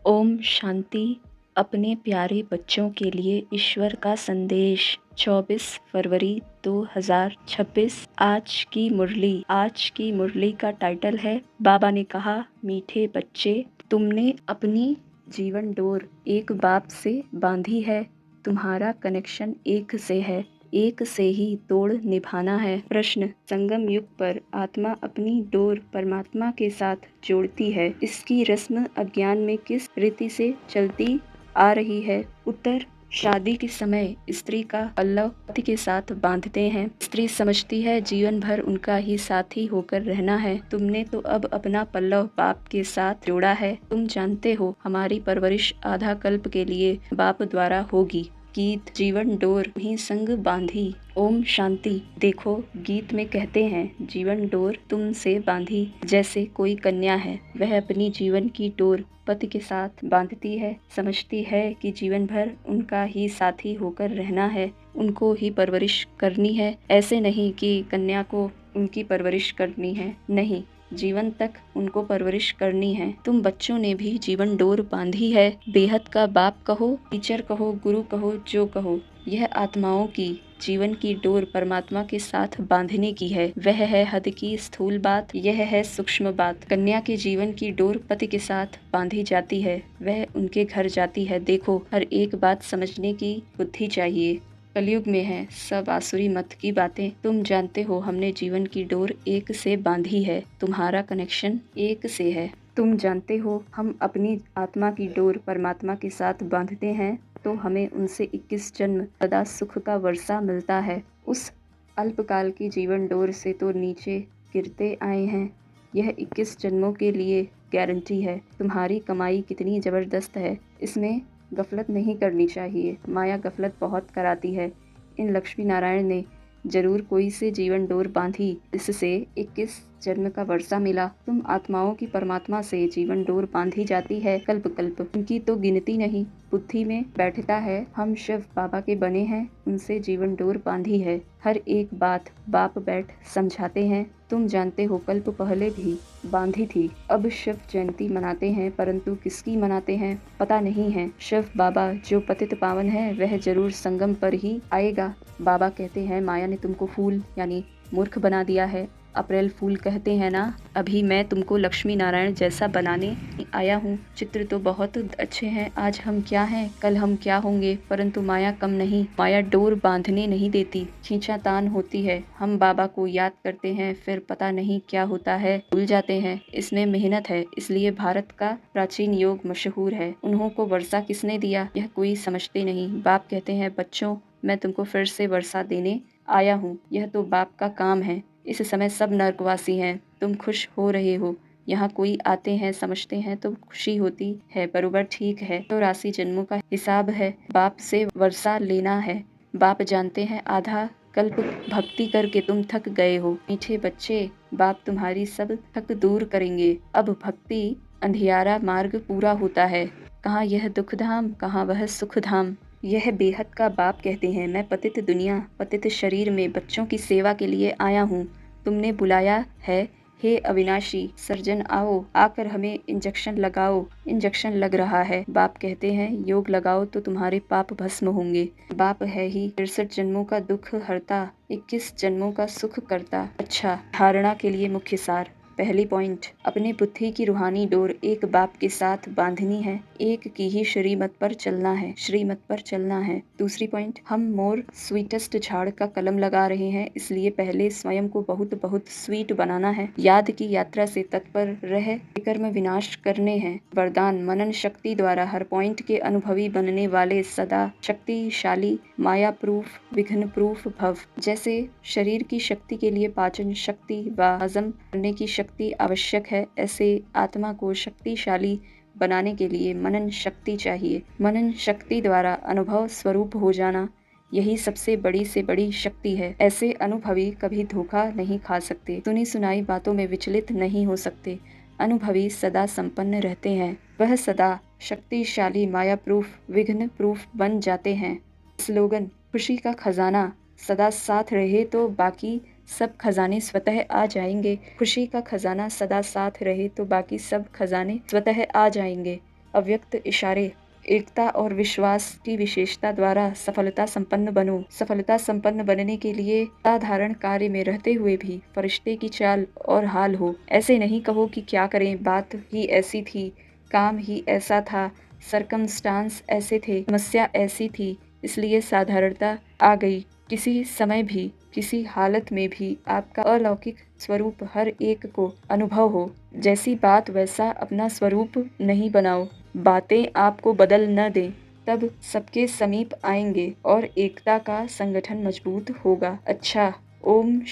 ओम शांति। अपने प्यारे बच्चों के लिए ईश्वर का संदेश 24 फरवरी 2026। आज की मुरली का टाइटल है बाबा ने कहा, मीठे बच्चे, तुमने अपनी जीवन डोर एक बाप से बांधी है। तुम्हारा कनेक्शन एक से है, एक से ही तोड़ निभाना है। प्रश्न, संगम युग पर आत्मा अपनी डोर परमात्मा के साथ जोड़ती है। इसकी रस्म अज्ञान में किस रीति से चलती आ रही है? उत्तर, शादी के समय स्त्री का पल्लव पति के साथ बांधते हैं। स्त्री समझती है जीवन भर उनका ही साथी होकर रहना है। तुमने तो अब अपना पल्लव बाप के साथ जोड़ा है। तुम जानते हो हमारी परवरिश आधा कल्प के लिए बाप द्वारा होगी। गीत, जीवन डोर ही संग बांधी। ओम शांति। देखो, गीत में कहते हैं, जीवन डोर तुमसे बांधी। जैसे कोई कन्या है, वह अपनी जीवन की डोर पति के साथ बांधती है। समझती है कि जीवन भर उनका ही साथी होकर रहना है, उनको ही परवरिश करनी है। ऐसे नहीं कि कन्या को उनकी परवरिश करनी है, नहीं, जीवन तक उनको परवरिश करनी है। तुम बच्चों ने भी जीवन डोर बांधी है। बेहद का बाप कहो, टीचर कहो, गुरु कहो, जो कहो, यह आत्माओं की जीवन की डोर परमात्मा के साथ बांधने की है। वह है हद की स्थूल बात, यह है सूक्ष्म बात। कन्या के जीवन की डोर पति के साथ बांधी जाती है, वह उनके घर जाती है। देखो, हर एक बात समझने की बुद्धि चाहिए। कलयुग में है सब आसुरी मत की बातें। तुम जानते हो हमने जीवन की डोर एक से बांधी है। तुम्हारा कनेक्शन एक से है। तुम जानते हो हम अपनी आत्मा की डोर परमात्मा के साथ बांधते हैं तो हमें उनसे 21 जन्म सदा सुख का वर्षा मिलता है। उस अल्पकाल की जीवन डोर से तो नीचे गिरते आए हैं। यह 21 जन्मों के लिए गारंटी है। तुम्हारी कमाई कितनी जबरदस्त है, इसमें गफलत नहीं करनी चाहिए। माया गफलत बहुत कराती है। इन लक्ष्मी नारायण ने जरूर कोई से जीवन डोर बांधी, इससे 21 जन्म का वर्षा मिला। तुम आत्माओं की परमात्मा से जीवन डोर बांधी जाती है कल्प कल्प। उनकी तो गिनती नहीं, बुद्धि में बैठता है। हम शिव बाबा के बने हैं, उनसे जीवन डोर बांधी है। हर एक बात बाप बैठ समझाते हैं। तुम जानते हो कल्प पहले भी बांधी थी। अब शिव जयंती मनाते हैं, परंतु किसकी मनाते हैं पता नहीं है। शिव बाबा जो पतित पावन है, वह जरूर संगम पर ही आएगा। बाबा कहते हैं माया ने तुमको फूल यानी मूर्ख बना दिया है। अप्रैल फूल कहते हैं ना। अभी मैं तुमको लक्ष्मी नारायण जैसा बनाने आया हूँ। चित्र तो बहुत अच्छे हैं। आज हम क्या हैं, कल हम क्या होंगे, परंतु माया कम नहीं। माया डोर बांधने नहीं देती, खींचातान होती है। हम बाबा को याद करते हैं, फिर पता नहीं क्या होता है, भूल जाते हैं। इसमें मेहनत है, इसलिए भारत का प्राचीन योग मशहूर है। उन्हों को वर्षा किसने दिया, यह कोई समझते नहीं। बाप कहते हैं, बच्चों, मैं तुमको फिर से वर्षा देने आया हूँ। यह तो बाप का काम है। इस समय सब नर्कवासी हैं। तुम खुश हो रहे हो। यहाँ कोई आते हैं, समझते हैं तो खुशी होती है, बरोबर ठीक है। तो 84 जन्मों का हिसाब है, बाप से वर्षा लेना है। बाप जानते हैं आधा कल्प भक्ति करके तुम थक गए हो। मीठे बच्चे, बाप तुम्हारी सब थक दूर करेंगे। अब भक्ति अंधियारा मार्ग पूरा होता है। कहाँ यह दुख धाम, कहाँ वह सुख धाम। यह बेहद का बाप कहते हैं, मैं पतित दुनिया, पतित शरीर में बच्चों की सेवा के लिए आया हूँ। तुमने बुलाया है, हे अविनाशी सर्जन, आओ, आकर हमें इंजेक्शन लगाओ। इंजेक्शन लग रहा है। बाप कहते हैं, योग लगाओ तो तुम्हारे पाप भस्म होंगे। बाप है ही 63 जन्मों का दुख हरता, 21 जन्मों का सुख करता। अच्छा, धारणा के लिए मुख्य सार। पहली पॉइंट, अपने बुद्धि की रूहानी डोर एक बाप के साथ बांधनी है। एक की ही श्रीमत पर चलना है, श्रीमत पर चलना है। दूसरी पॉइंट, हम मोर स्वीटेस्ट झाड़ का कलम लगा रहे हैं, इसलिए पहले स्वयं को बहुत बहुत स्वीट बनाना है। याद की यात्रा से तत्पर रह कर्म विनाश करने हैं। वरदान, मनन शक्ति द्वारा हर पॉइंट के अनुभवी बनने वाले सदा शक्तिशाली, माया प्रूफ, विघ्न प्रूफ भव। जैसे शरीर की शक्ति के लिए पाचन शक्ति व हजम करने की शक्ति आवश्यक है, ऐसे आत्मा को शक्तिशाली बनाने के लिए मनन शक्ति चाहिए। मनन शक्ति द्वारा अनुभव स्वरूप हो जाना, यही सबसे बड़ी से बड़ी शक्ति है। ऐसे अनुभवी कभी धोखा नहीं खा सकते, सुनी सुनाई बातों में विचलित नहीं हो सकते। अनुभवी सदा संपन्न रहते हैं, वह सदा शक्तिशाली, माया प्रूफ, विघ्न प्रूफ बन जाते हैं। स्लोगन, खुशी का खजाना सदा साथ रहे तो बाकी सब खजाने स्वतः आ जाएंगे। खुशी का खजाना सदा साथ रहे तो बाकी सब खजाने स्वतः आ जाएंगे। अव्यक्त इशारे, एकता और विश्वास की विशेषता द्वारा सफलता संपन्न बनो। सफलता संपन्न बनने के लिए साधारण कार्य में रहते हुए भी फरिश्ते की चाल और हाल हो। ऐसे नहीं कहो कि क्या करें, बात ही ऐसी थी, काम ही ऐसा था, सरकमस्टांस ऐसे थे, समस्या ऐसी थी, इसलिए साधारणता आ गई। किसी समय भी, किसी हालत में भी आपका अलौकिक स्वरूप हर एक को अनुभव हो। जैसी बात वैसा अपना स्वरूप नहीं बनाओ। बातें आपको बदल न दें, तब सबके समीप आएंगे और एकता का संगठन मजबूत होगा। अच्छा, ओम